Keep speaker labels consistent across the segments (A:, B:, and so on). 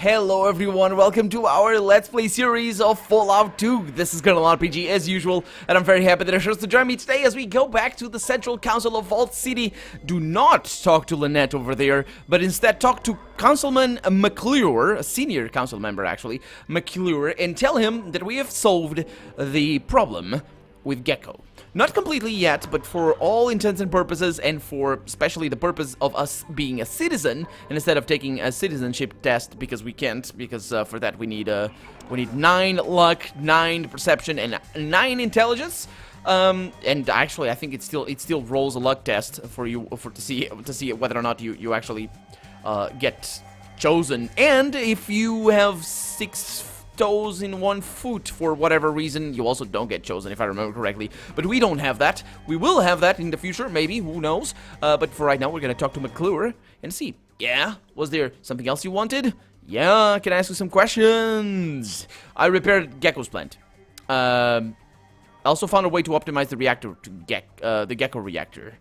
A: Hello everyone, welcome to our Let's Play series of Fallout 2. This is Colonel RPG as usual, and I'm very happy that you're chose to join me today as we go back to the Central Council of Vault City. Do not talk to Lynette over there, but instead talk to Councilman McClure, a senior council member actually, McClure, and tell him that we have solved the problem with Gecko. Not completely yet, but for all intents and purposes, and for especially the purpose of us being a citizen, and instead of taking a citizenship test, because we can't, because for that we need 9 luck, 9 perception, and 9 intelligence. And actually, I think it still rolls a luck test for you to see whether or not you actually get chosen. And if you have 6 toes in 1 foot for whatever reason, you also don't get chosen, if I remember correctly. But we don't have that. We will have that in the future, maybe, who knows. But for right now, we're gonna talk to McClure and see. Yeah? Was there something else you wanted? Yeah, can I ask you some questions? I repaired Gecko's plant. I also found a way to optimize the reactor to the Gecko reactor.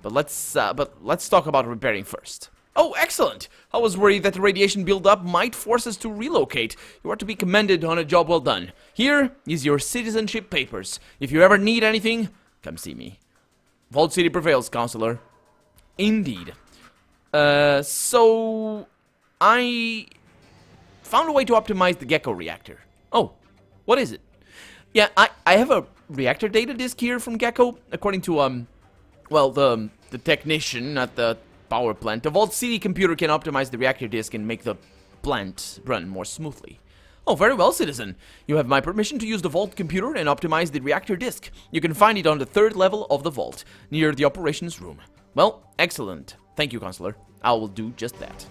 A: But let's talk about repairing first. Oh, excellent! I was worried that the radiation buildup might force us to relocate. You are to be commended on a job well done. Here is your citizenship papers. If you ever need anything, come see me. Vault City prevails, Counselor. Indeed. So I found a way to optimize the Gecko reactor. Oh, what is it? Yeah, I have a reactor data disk here from Gecko. According to, well, the technician at the power plant, the Vault City computer can optimize the reactor disk and make the plant run more smoothly. Oh, very well, citizen. You have my permission to use the Vault computer and optimize the reactor disk. You can find it on the 3rd level of the Vault, near the operations room. Well, excellent. Thank you, Counselor. I will do just that.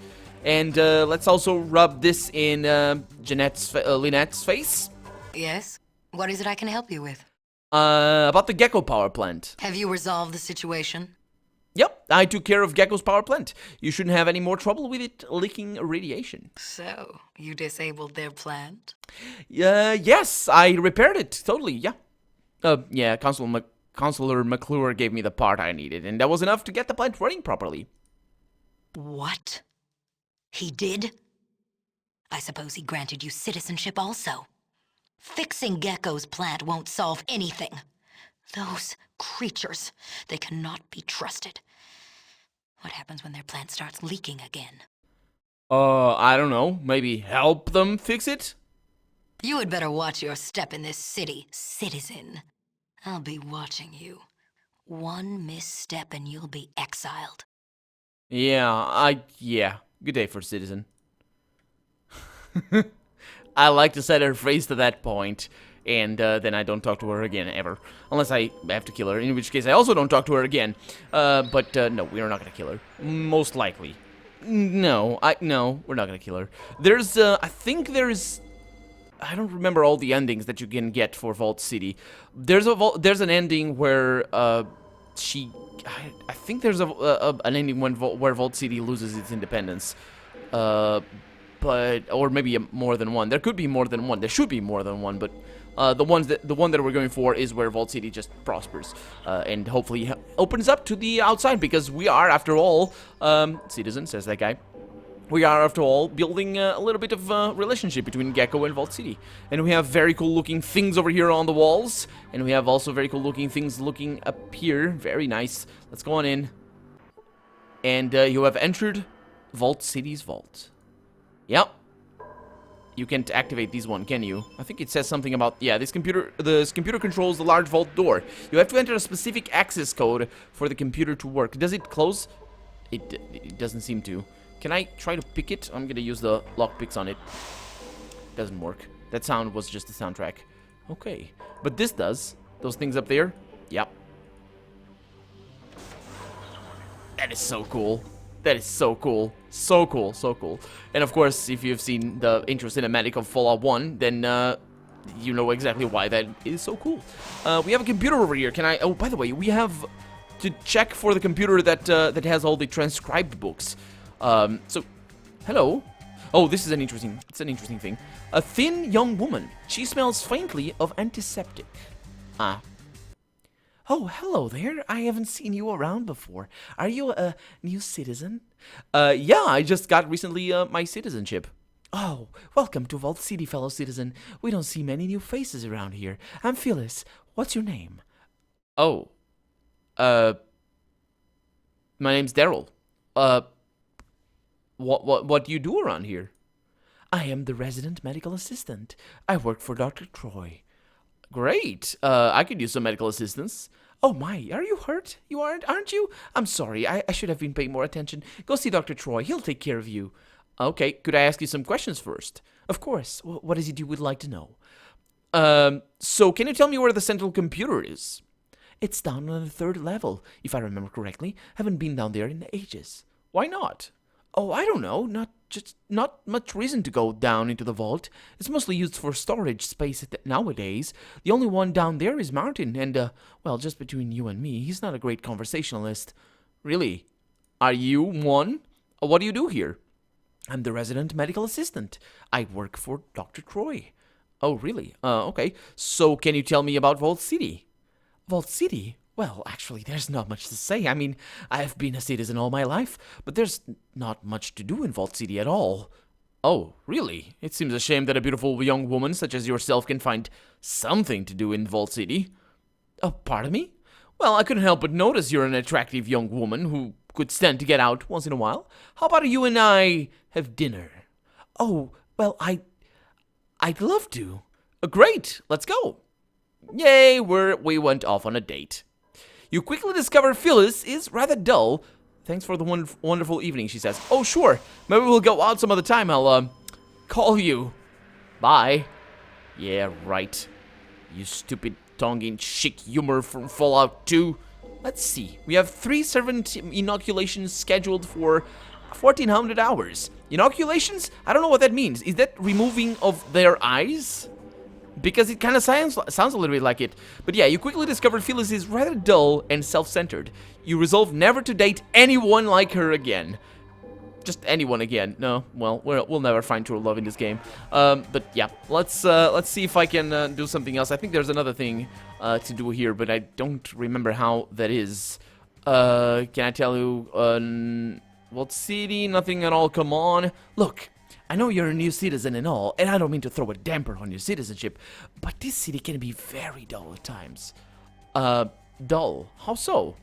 A: And let's also rub this in Lynette's face.
B: Yes? What is it I can help you with?
A: About the Gecko power plant.
B: Have you resolved the situation?
A: Yep, I took care of Gecko's power plant. You shouldn't have any more trouble with it leaking radiation.
B: So, you disabled their plant?
A: Yes, I repaired it, totally, yeah. Yeah, Counselor McClure gave me the part I needed, and that was enough to get the plant running properly.
B: What? He did? I suppose he granted you citizenship also. Fixing Gecko's plant won't solve anything. Those creatures, they cannot be trusted. What happens when their plant starts leaking again?
A: I don't know. Maybe help them fix it?
B: You had better watch your step in this city, citizen. I'll be watching you. One misstep and you'll be exiled.
A: Yeah. Good day for citizen. I like to set her face to that point. And then I don't talk to her again, ever. Unless I have to kill her, in which case I also don't talk to her again. But no, we are not gonna kill her. Most likely. No, we're not gonna kill her. There's, I think there's... I don't remember all the endings that you can get for Vault City. There's an ending where, I think there's an ending where Vault City loses its independence. Or maybe more than one. There could be more than one. There should be more than one, but... the one that we're going for is where Vault City just prospers, and hopefully opens up to the outside, because we are, after all, citizen, says that guy, we are, after all, building a little bit of a relationship between Gecko and Vault City. And we have very cool looking things over here on the walls, and we have also very cool looking things looking up here. Very nice. Let's go on in. And you have entered Vault City's vault. Yep. You can't activate these one, can you? I think it says something about, yeah, this computer controls the large vault door. You have to enter a specific access code for the computer to work. Does it close? It doesn't seem to. Can I try to pick it? I'm gonna use the lockpicks on it. Doesn't work. That sound was just the soundtrack. Okay. But this does. Those things up there? Yep. That is so cool. That is so cool. So cool, so cool. And of course, if you've seen the intro cinematic of Fallout 1, then you know exactly why that is so cool. We have a computer over here. Can I... Oh, by the way, we have to check for the computer that has all the transcribed books. So, hello. Oh, this is an interesting thing. A thin young woman. She smells faintly of antiseptic. Ah. Oh, hello there. I haven't seen you around before. Are you a new citizen? Yeah, I just got recently my citizenship. Oh, welcome to Vault City, fellow citizen. We don't see many new faces around here. I'm Phyllis. What's your name? Oh, uh, my name's Daryl. Uh, what do you do around here? I am the resident medical assistant. I work for Dr. Troy. Great. I could use some medical assistance. Oh my, are you hurt? You aren't you? I'm sorry. I should have been paying more attention. Go see Dr. Troy. He'll take care of you. Okay, could I ask you some questions first? Of course. What is it you would like to know? So can you tell me where the central computer is? It's down on the 3rd level, if I remember correctly. Haven't been down there in ages. Why not? Oh, I don't know. Not much reason to go down into the vault. It's mostly used for storage space nowadays. The only one down there is Martin, and well, just between you and me, he's not a great conversationalist. Really? Are you one? What do you do here? I'm the resident medical assistant. I work for Dr. Troy. Oh, really? Okay. So can you tell me about Vault City? Vault City? Well, actually, there's not much to say. I mean, I've been a citizen all my life, but there's not much to do in Vault City at all. Oh, really? It seems a shame that a beautiful young woman such as yourself can find something to do in Vault City. Oh, pardon me? Well, I couldn't help but notice you're an attractive young woman who could stand to get out once in a while. How about you and I have dinner? Oh, well, I'd love to. Great, let's go. Yay, we went off on a date. You quickly discover Phyllis is rather dull. Thanks for the wonderful evening, she says. Oh, sure. Maybe we'll go out some other time. I'll, call you. Bye. Yeah, right. You stupid tongue-in-cheek humor from Fallout 2. Let's see. We have 3 servant inoculations scheduled for 1400 hours. Inoculations? I don't know what that means. Is that removing of their eyes? Because it kind of sounds a little bit like it. But yeah, you quickly discover Phyllis is rather dull and self-centered. You resolve never to date anyone like her again. Just anyone again. No, well, we'll never find true love in this game. But yeah, let's see if I can do something else. I think there's another thing to do here, but I don't remember how that is. Can I tell you? What city? Nothing at all. Come on. Look. I know you're a new citizen and all, and I don't mean to throw a damper on your citizenship, but this city can be very dull at times. Dull? How so?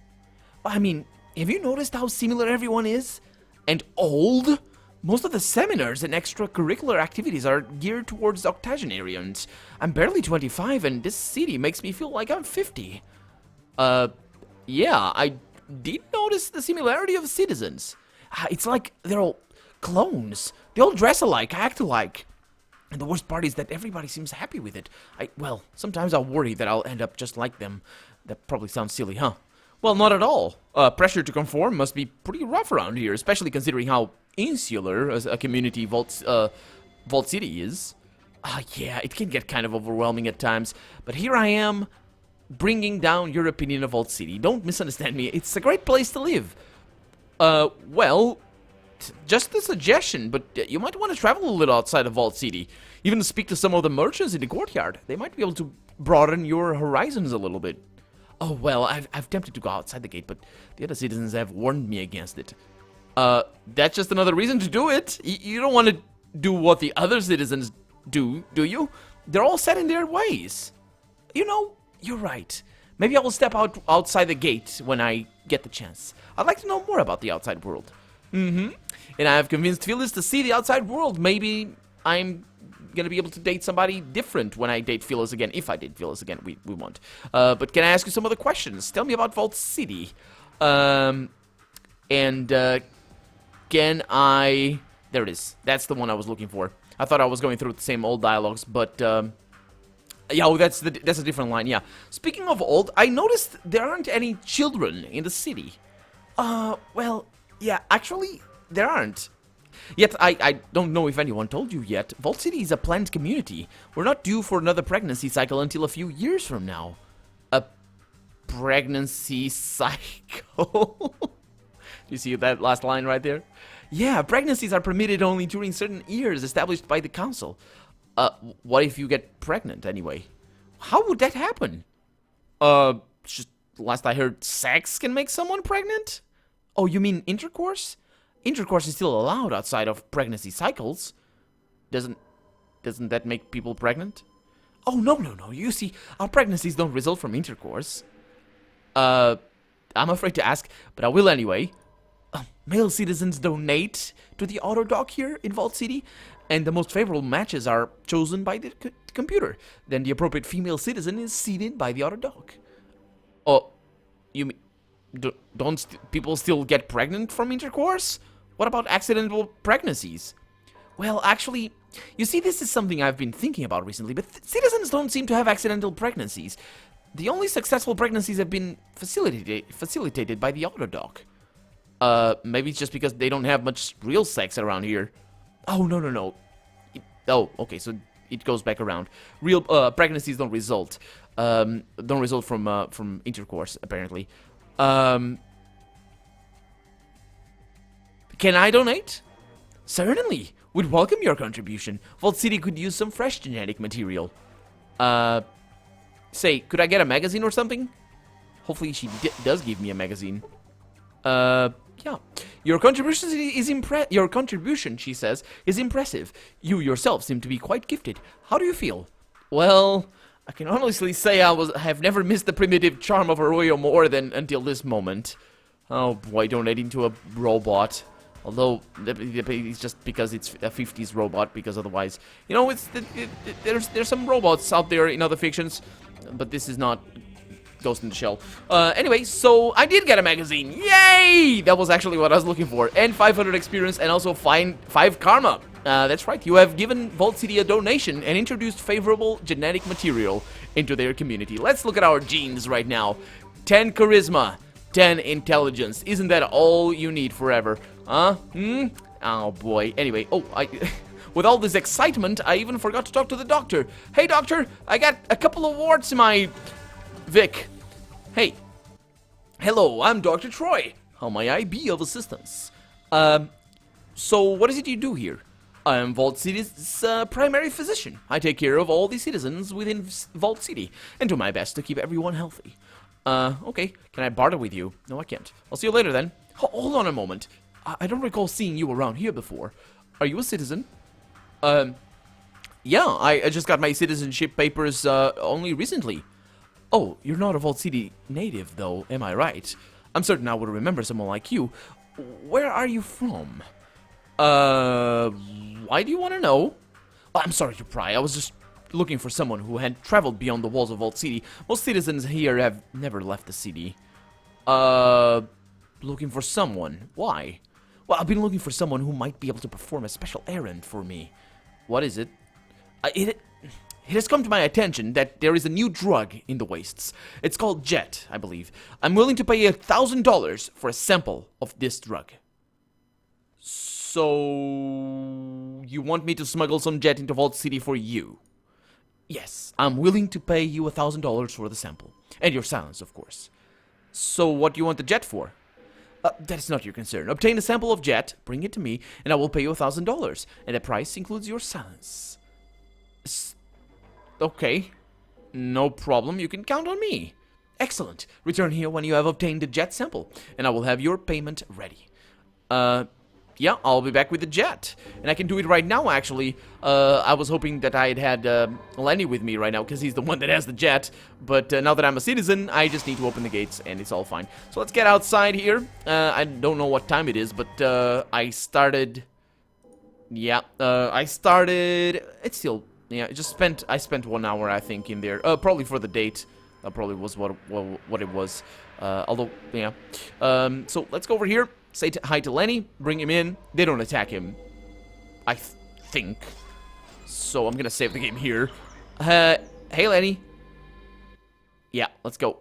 A: I mean, have you noticed how similar everyone is? And old? Most of the seminars and extracurricular activities are geared towards octogenarians. I'm barely 25, and this city makes me feel like I'm 50. Yeah, I did notice the similarity of citizens. It's like they're all clones. They all dress alike, act alike. And the worst part is that everybody seems happy with it. Well, sometimes I'll worry that I'll end up just like them. That probably sounds silly, huh? Well, not at all. Pressure to conform must be pretty rough around here, especially considering how insular as a community Vault City is. Yeah, it can get kind of overwhelming at times. But here I am, bringing down your opinion of Vault City. Don't misunderstand me. It's a great place to live. Well, just a suggestion, but you might want to travel a little outside of Vault City. Even to speak to some of the merchants in the courtyard. They might be able to broaden your horizons a little bit. Oh, well, I've tempted to go outside the gate, but the other citizens have warned me against it. That's just another reason to do it. You don't want to do what the other citizens do you? They're all set in their ways. You know, you're right. Maybe I will step outside the gate when I get the chance. I'd like to know more about the outside world. And I have convinced Phyllis to see the outside world. Maybe I'm gonna be able to date somebody different when I date Phyllis again. If I date Phyllis again, we won't. But can I ask you some other questions? Tell me about Vault City. Can I... There it is. That's the one I was looking for. I thought I was going through the same old dialogues, but... yeah, oh, that's a different line, yeah. Speaking of old, I noticed there aren't any children in the city. Well... Yeah, actually, there aren't. Yet, I don't know if anyone told you yet, Vault City is a planned community. We're not due for another pregnancy cycle until a few years from now. A pregnancy cycle? Do you see that last line right there? Yeah, pregnancies are permitted only during certain years established by the council. What if you get pregnant anyway? How would that happen? Just last I heard, sex can make someone pregnant? Oh, you mean intercourse? Intercourse is still allowed outside of pregnancy cycles. Doesn't that make people pregnant? Oh, no. You see, our pregnancies don't result from intercourse. I'm afraid to ask, but I will anyway. Male citizens donate to the auto dock here in Vault City, and the most favorable matches are chosen by the computer. Then the appropriate female citizen is seated by the auto dock. Oh, you mean... don't people still get pregnant from intercourse? What about accidental pregnancies? Well, actually, you see, this is something I've been thinking about recently, but citizens don't seem to have accidental pregnancies. The only successful pregnancies have been facilitated by the autodoc. Maybe it's just because they don't have much real sex around here. Oh, no. Oh, okay, so it goes back around. Real pregnancies don't result from intercourse, apparently. Can I donate? Certainly. We'd welcome your contribution. Vault City could use some fresh genetic material. Say, could I get a magazine or something? Hopefully she does give me a magazine. Yeah. Your contribution, she says, is impressive. You yourself seem to be quite gifted. How do you feel? Well, I can honestly say I have never missed the primitive charm of Arroyo more than until this moment. Oh boy, donating to a robot. Although, it's just because it's a 50s robot, because otherwise... You know, there's some robots out there in other fictions, but this is not Ghost in the Shell. Anyway, so I did get a magazine. Yay! That was actually what I was looking for. And 500 experience and also 5 karma. That's right, you have given Vault City a donation and introduced favorable genetic material into their community. Let's look at our genes right now. 10 charisma. 10 intelligence. Isn't that all you need forever? Huh? Oh boy. Anyway, with all this excitement, I even forgot to talk to the doctor. Hey doctor, I got a couple of warts in my Vic. Hey. Hello, I'm Dr. Troy. How may I be of assistance? So what is it you do here? I am Vault City's primary physician. I take care of all the citizens within Vault City and do my best to keep everyone healthy. Okay. Can I barter with you? No, I can't. I'll see you later then. Hold on a moment. I don't recall seeing you around here before. Are you a citizen? Yeah, I just got my citizenship papers, only recently. Oh, you're not a Vault City native, though, am I right? I'm certain I would remember someone like you. Where are you from? Why do you want to know? Oh, I'm sorry to pry. I was just looking for someone who had traveled beyond the walls of Vault City. Most citizens here have never left the city. Looking for someone. Why? Well, I've been looking for someone who might be able to perform a special errand for me. What is it? It has come to my attention that there is a new drug in the wastes. It's called Jet, I believe. I'm willing to pay $1,000 for a sample of this drug. So, you want me to smuggle some Jet into Vault City for you? Yes, I'm willing to pay you $1,000 for the sample. And your silence, of course. So, what do you want the Jet for? That's not your concern. Obtain a sample of Jet, bring it to me, and I will pay you $1,000. And the price includes your silence. Okay. No problem. You can count on me. Excellent. Return here when you have obtained the Jet sample, and I will have your payment ready. Yeah, I'll be back with the Jet. And I can do it right now, actually. I was hoping that I had Lenny with me right now, because he's the one that has the Jet. But now that I'm a citizen, I just need to open the gates, and it's all fine. So let's get outside here. I don't know what time it is, but I started... Yeah, It's still... Yeah, I spent 1 hour, I think, in there. Probably for the date. That probably was what it was. Although, yeah. So let's go over here. Say hi to Lenny, bring him in. They don't attack him, I think. So I'm gonna save the game here. Hey Lenny. Yeah, let's go.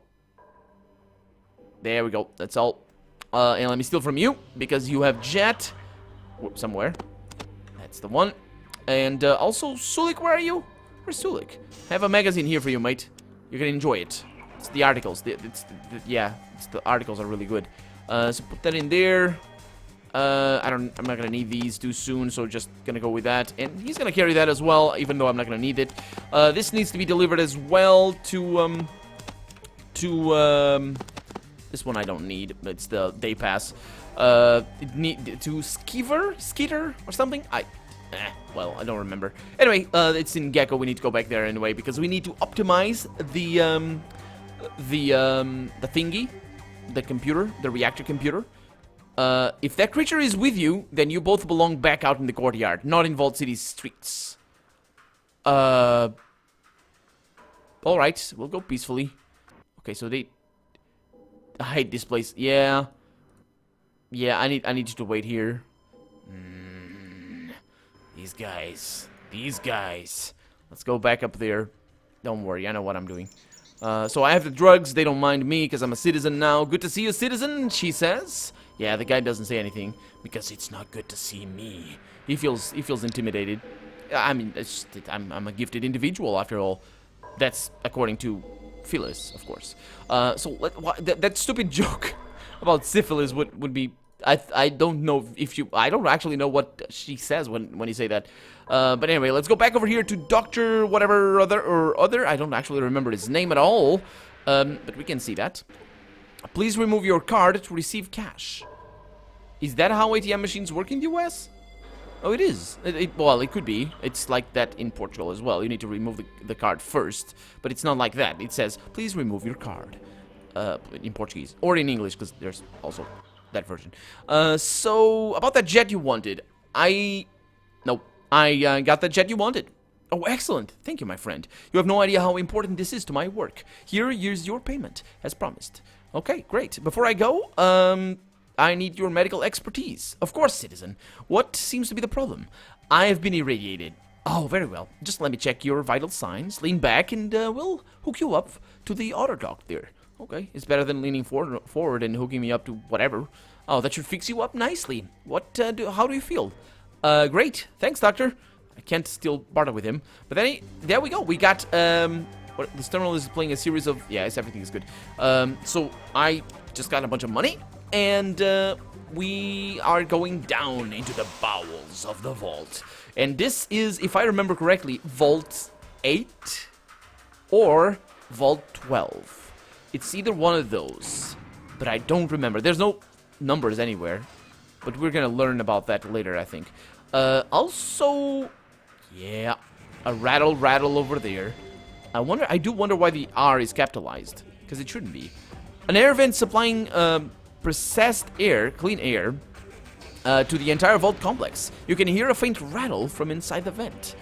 A: There we go, that's all. And let me steal from you, because you have Jet. Somewhere. That's the one. And also, Sulik, where are you? Where's Sulik? I have a magazine here for you, mate. You can enjoy it. It's the articles. The articles are really good. So put that in there. I'm not gonna need these too soon, so just gonna go with that. And he's gonna carry that as well, even though I'm not gonna need it. This needs to be delivered as well to this one I don't need. It's the day pass. To Skeeter or something. Well, I don't remember. Anyway, it's in Gecko. We need to go back there anyway because we need to optimize the thingy, the computer, the reactor computer. If that creature is with you, then you both belong back out in the courtyard, not in Vault City's streets. Alright, we'll go peacefully. Okay, so they... I hate this place. Yeah. Yeah, I need you to wait here. These guys. Let's go back up there. Don't worry, I know what I'm doing. So I have the drugs. They don't mind me because I'm a citizen now. Good to see you, citizen, she says. Yeah, the guy doesn't say anything because it's not good to see me. He feels intimidated. I mean, I'm a gifted individual after all. That's according to Phyllis, of course. So that stupid joke about syphilis would be. I don't know if you. I don't actually know what she says when you say that. But anyway, let's go back over here to Doctor whatever other. I don't actually remember his name at all. But we can see that. Please remove your card to receive cash. Is that how ATM machines work in the US? Oh, it is. Well, it could be. It's like that in Portugal as well. You need to remove the card first, but it's not like that. It says, please remove your card. In Portuguese. Or in English, because there's also that version. So, about that jet you wanted. I got that jet you wanted. Oh, excellent. Thank you, my friend. You have no idea how important this is to my work. Here's your payment, as promised. Okay, great. Before I go, I need your medical expertise. Of course, citizen. What seems to be the problem? I have been irradiated. Oh, very well. Just let me check your vital signs. Lean back and we'll hook you up to the auto dock there. Okay, it's better than leaning forward and hooking me up to whatever. Oh, that should fix you up nicely. How do you feel? Great. Thanks, doctor. I can't still barter with him. But then, there we go. We got, this terminal is playing a series of, yes, everything is good. So I just got a bunch of money. And we are going down into the bowels of the vault. And this is, if I remember correctly, Vault 8 or Vault 12. It's either one of those, but I don't remember. There's no numbers anywhere, but we're going to learn about that later, I think. Also, yeah, a rattle over there. I do wonder why the R is capitalized, because it shouldn't be. An air vent supplying, processed air, clean air, to the entire vault complex. You can hear a faint rattle from inside the vent.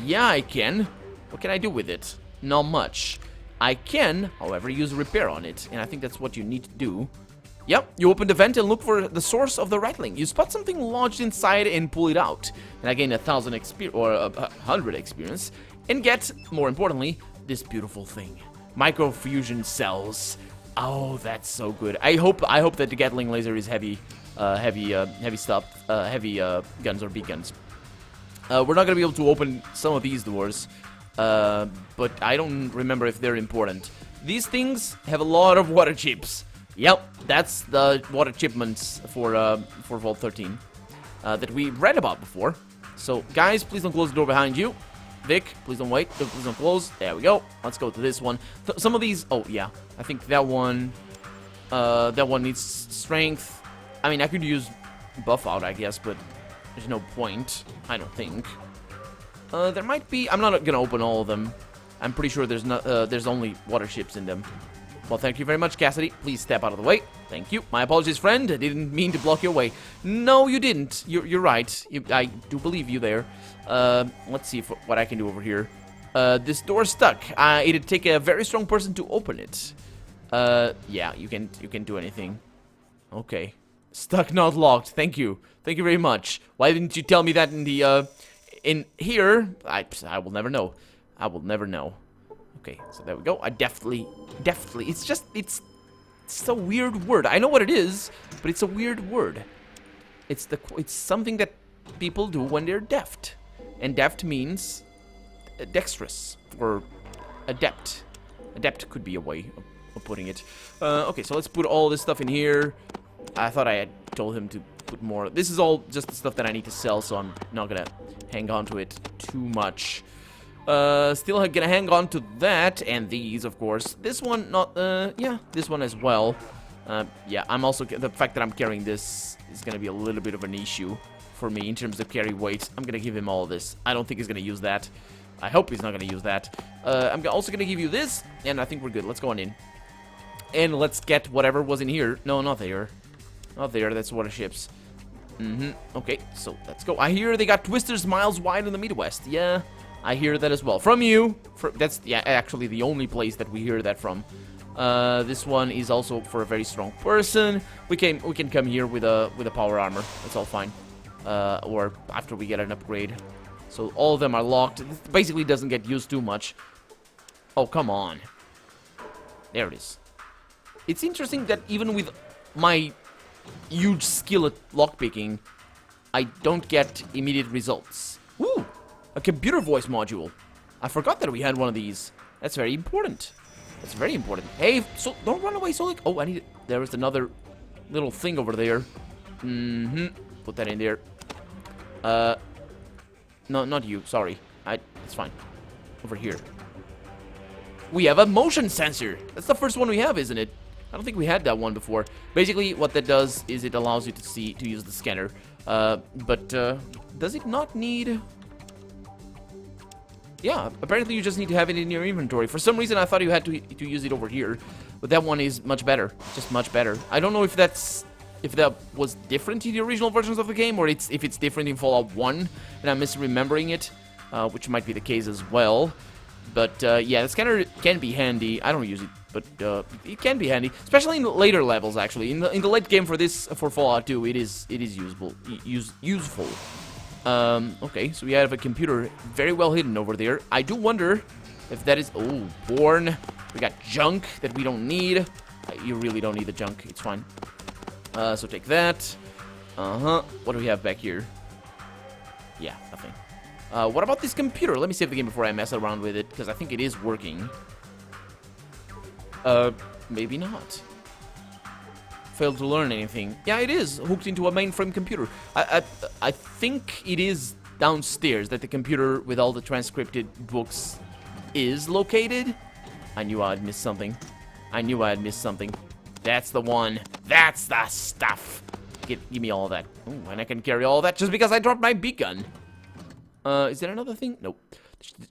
A: Yeah, I can. What can I do with it? Not much. I can, however, use repair on it, and I think that's what you need to do. Yep, you open the vent and look for the source of the rattling. You spot something lodged inside and pull it out. And I gain 1,000 experience, or 100 experience, and get, more importantly, this beautiful thing. Microfusion cells. Oh, that's so good. I hope that the Gatling laser is heavy stuff, heavy guns or big guns. We're not gonna be able to open some of these doors, but I don't remember if they're important. These things have a lot of water chips. Yep, that's the water shipments for Vault 13 that we read about before. So, guys, please don't close the door behind you. Vic, please don't wait. Please don't close. There we go. Let's go to this one. Some of these... Oh, yeah. I think that one needs strength. I mean, I could use buff out, I guess, but there's no point. I don't think. There might be... I'm not gonna open all of them. I'm pretty sure there's only water ships in them. Well, thank you very much, Cassidy. Please step out of the way. Thank you. My apologies, friend. I didn't mean to block your way. No, you didn't. You're right. I do believe you there. Let's see what I can do over here. This door's stuck. It'd take a very strong person to open it. Yeah, you can do anything. Okay. Stuck, not locked. Thank you. Thank you very much. Why didn't you tell me that in the, in here? I will never know. I will never know. Okay, so there we go. I deftly, it's a weird word. I know what it is, but it's a weird word. It's something that people do when they're deft. And deft means dexterous or adept. Adept could be a way of putting it. Okay, so let's put all this stuff in here. I thought I had told him to put more. This is all just the stuff that I need to sell, so I'm not gonna hang on to it too much. Still gonna hang on to that, and these, of course. This one, yeah, this one as well. Yeah, I'm also, the fact that I'm carrying this is gonna be a little bit of an issue. for me in terms of carry weight. I'm gonna give him all this. I don't think he's gonna use that. I hope he's not gonna use that. I'm also gonna give you this, and I think we're good. Let's go on in. And let's get whatever was in here. No, not there. Not there. That's waterships. Okay, so let's go. I hear they got twisters miles wide in the Midwest. Yeah, I hear that as well. From you. That's, yeah, actually the only place that we hear that from. This one is also for a very strong person. We can come here with a power armor. That's all fine. Or after we get an upgrade. So all of them are locked. It basically doesn't get used too much. Oh, come on. There it is. It's interesting that even with my huge skill at lockpicking, I don't get immediate results. Ooh, a computer voice module. I forgot that we had one of these. That's very important. That's very important. Hey, so don't run away, Solik. Oh, I need it. There is another little thing over there. Put that in there. No, not you. Sorry. It's fine. Over here. We have a motion sensor. That's the first one we have, isn't it? I don't think we had that one before. Basically, what that does is it allows you to use the scanner. But does it not need... Yeah, apparently you just need to have it in your inventory. For some reason, I thought you had to use it over here. But that one is much better. Just much better. I don't know if that was different in the original versions of the game, or if it's different in Fallout 1, and I'm misremembering it, which might be the case as well. But yeah, the scanner can be handy. I don't use it, but it can be handy, especially in the later levels. Actually, in the late game for Fallout 2, it is useful. Okay, so we have a computer very well hidden over there. I do wonder if that is... Oh, Born. We got junk that we don't need. You really don't need the junk. It's fine. So take that. What do we have back here? Yeah, nothing. What about this computer? Let me save the game before I mess around with it, because I think it is working. Maybe not. Failed to learn anything. Yeah, it is hooked into a mainframe computer. I think it is downstairs that the computer with all the transcripted books is located. I knew I'd missed something. I knew I had missed something. That's the one. That's the stuff. Give me all that. Ooh, and I can carry all that just because I dropped my beacon. Is there another thing? Nope.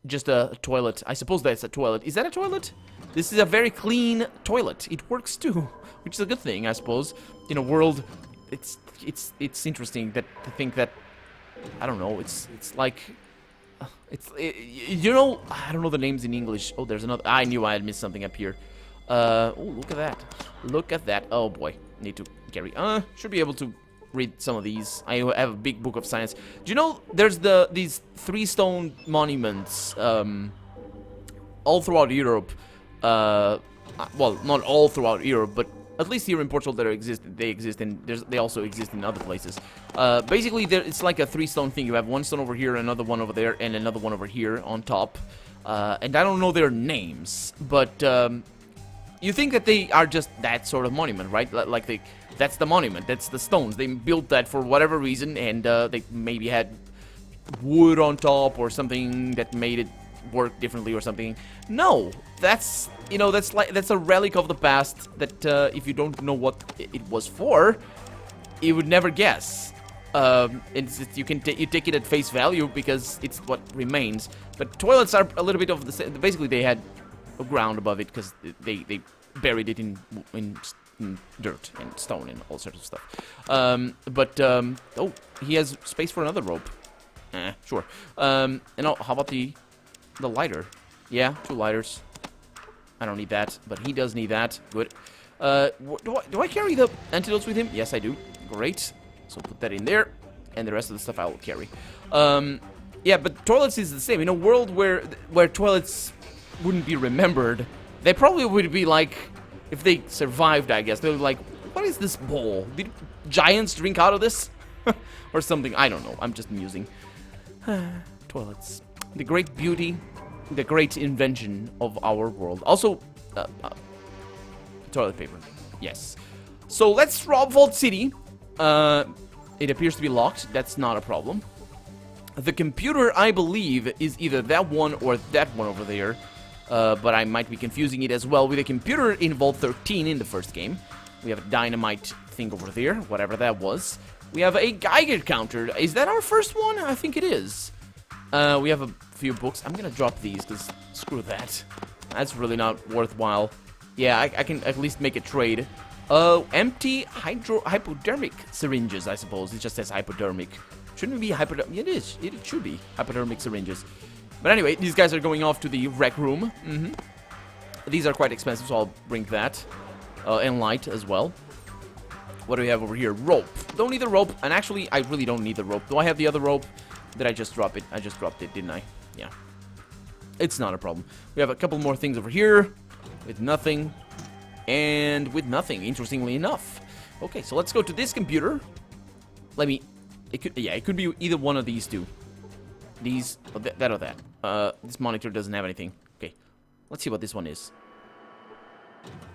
A: Just a toilet. I suppose that's a toilet. Is that a toilet? This is a very clean toilet. It works too, which is a good thing, I suppose. In a world, it's interesting to think that, I don't know. It's like, you know, I don't know the names in English. Oh, there's another. I knew I had missed something up here. Oh, look at that. Look at that. Oh boy, need to carry. Should be able to read some of these. I have a big book of science. Do you know there's these 3 stone monuments all throughout Europe? Well, not all throughout Europe, but at least here in Portugal they exist, and they also exist in other places. Basically, it's like a 3 stone thing. You have 1 stone over here, another one over there, and another one over here on top. And I don't know their names, but you think that they are just that sort of monument, right? Like that's the monument, that's the stones. They built that for whatever reason, and they maybe had wood on top or something that made it work differently or something. No, that's, you know, that's a relic of the past that if you don't know what it was for, you would never guess. You take it at face value because it's what remains. But toilets are a little bit of the same. Basically, they had a ground above it because they buried it in dirt and stone and all sorts of stuff. Oh, he has space for another rope. Sure. And how about the lighter? Yeah, 2 lighters. I don't need that, but he does need that. Good. Do I carry the antidotes with him? Yes, I do. Great. So put that in there, and the rest of the stuff I will carry. Yeah, but toilets is the same. In a world where toilets wouldn't be remembered, they probably would be like, if they survived, I guess, they would be like, what is this bowl? Did giants drink out of this? Or something. I don't know. I'm just musing. Toilets. The great beauty, the great invention of our world. Also, toilet paper. Yes. So let's rob Vault City. It appears to be locked. That's not a problem. The computer, I believe, is either that one or that one over there. But I might be confusing it as well with a computer in Vault 13 in the first game. We have a dynamite thing over there, whatever that was. We have a Geiger counter. Is that our first one? I think it is. We have a few books. I'm gonna drop these, because screw that. That's really not worthwhile. Yeah, I can at least make a trade. Empty hypodermic syringes, I suppose. It just says hypodermic. Shouldn't it be hypodermic? It is. It should be hypodermic syringes. But anyway, these guys are going off to the rec room. These are quite expensive, so I'll bring that. And light as well. What do we have over here? Rope. Don't need the rope. And actually, I really don't need the rope. Do I have the other rope? Did I just drop it? I just dropped it, didn't I? Yeah. It's not a problem. We have a couple more things over here. With nothing. And with nothing, interestingly enough. Okay, so let's go to this computer. Let me... it could be either one of these two. These... Oh, that or that. This monitor doesn't have anything. Okay. Let's see what this one is.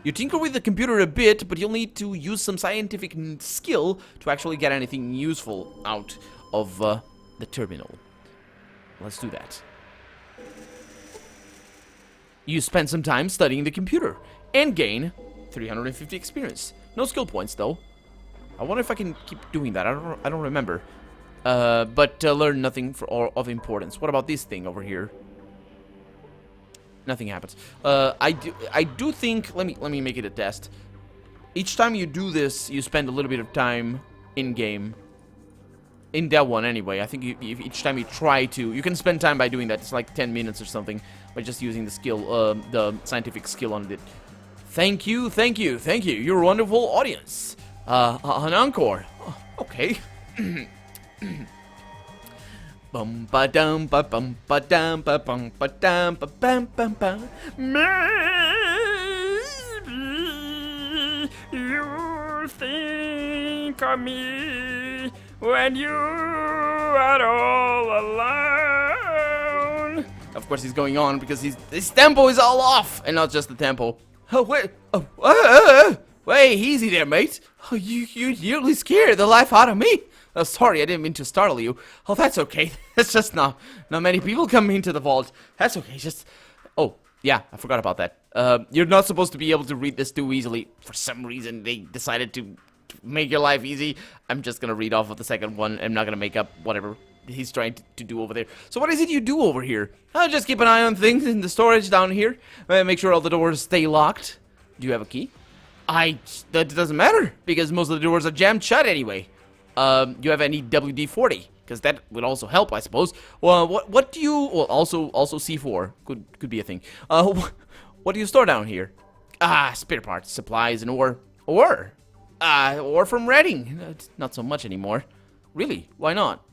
A: You tinker with the computer a bit, but you'll need to use some scientific skill to actually get anything useful out of the terminal. Let's do that. You spend some time studying the computer and gain 350 experience. No skill points though. I wonder if I can keep doing that. I don't remember. But learn nothing of importance. What about this thing over here? Nothing happens. I do think. Let me make it a test. Each time you do this, you spend a little bit of time in game. In that one, anyway. I think each time you try to, you can spend time by doing that. It's like 10 minutes or something by just using the skill, the scientific skill on it. Thank you, thank you, thank you. You're a wonderful audience. An encore. Oh, okay. Bum ba dum ba bum ba dum ba bum ba dum ba bum bum bum. Maybe you think of me when you are all alone. Of course, he's going on because his tempo is all off, and not just the tempo. Oh wait! Wait, easy there, mate. Oh, you nearly scared the life out of me. Oh, sorry, I didn't mean to startle you. Oh, that's okay. It's just not many people come into the vault. That's okay. Just, oh, yeah, I forgot about that. You're not supposed to be able to read this too easily. For some reason, they decided to make your life easy. I'm just gonna read off of the second one. I'm not gonna make up whatever he's trying to do over there. So what is it you do over here? Just keep an eye on things in the storage down here. Make sure all the doors stay locked. Do you have a key? That doesn't matter, because most of the doors are jammed shut anyway. You have any WD-40? Because that would also help, I suppose. Well, what do you... Well, also C4 could be a thing. What do you store down here? Spare parts, supplies, and ore. Ore from Reading. Not so much anymore. Really? Why not?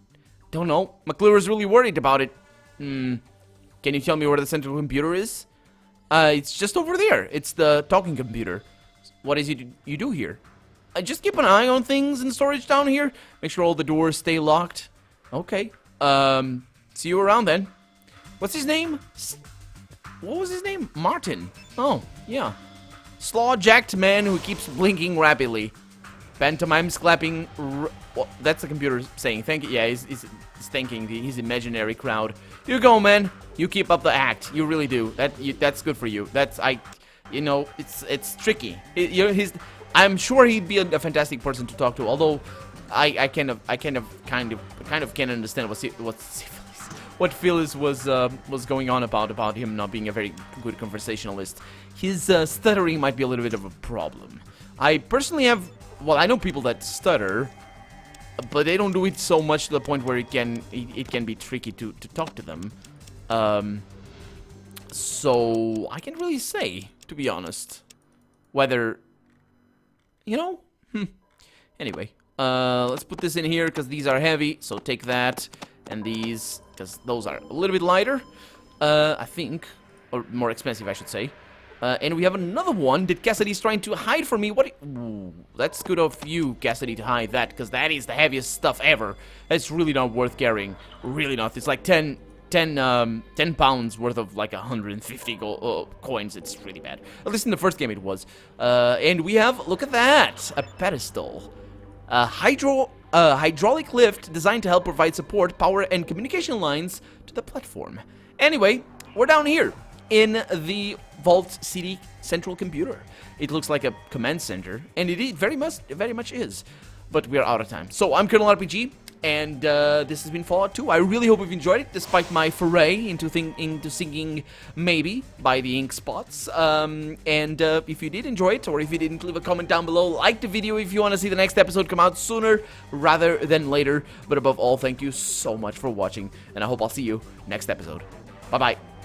A: Don't know. McClure's really worried about it. Can you tell me where the central computer is? It's just over there. It's the talking computer. What is it you do here? Just keep an eye on things in storage down here. Make sure all the doors stay locked. Okay. See you around then. What's his name? What was his name? Martin. Oh, yeah. Slaw-jacked man who keeps blinking rapidly. Pantomimes clapping. Well, that's the computer saying thank you. Yeah, he's thanking his imaginary crowd. You go, man. You keep up the act. You really do. That's good for you. You know, it's tricky. I'm sure he'd be a fantastic person to talk to. Although, I kind of can't understand what Phyllis was going on about him not being a very good conversationalist. His stuttering might be a little bit of a problem. I personally have. Well, I know people that stutter, but they don't do it so much to the point where it can be tricky to talk to them. So I can't really say, to be honest, whether, you know. Anyway, let's put this in here because these are heavy. So take that and these because those are a little bit lighter, I think, or more expensive, I should say. And we have another one that Cassidy's trying to hide from me. Ooh, that's good of you, Cassidy, to hide that, because that is the heaviest stuff ever. That's really not worth carrying. Really not. It's like 10 pounds worth of like 150 coins. It's really bad. At least in the first game it was. And we have, look at that, a pedestal. A hydraulic lift designed to help provide support, power, and communication lines to the platform. Anyway, we're down here in the Vault City Central Computer. It looks like a command center, and it very much is. but we are out of time. So I'm Colonel RPG, and this has been Fallout 2. I really hope you've enjoyed it, despite my foray into singing Maybe by the Ink Spots. If you did enjoy it, or if you didn't, leave a comment down below. Like the video if you want to see the next episode come out sooner rather than later. But above all, thank you so much for watching, and I hope I'll see you next episode. Bye-bye.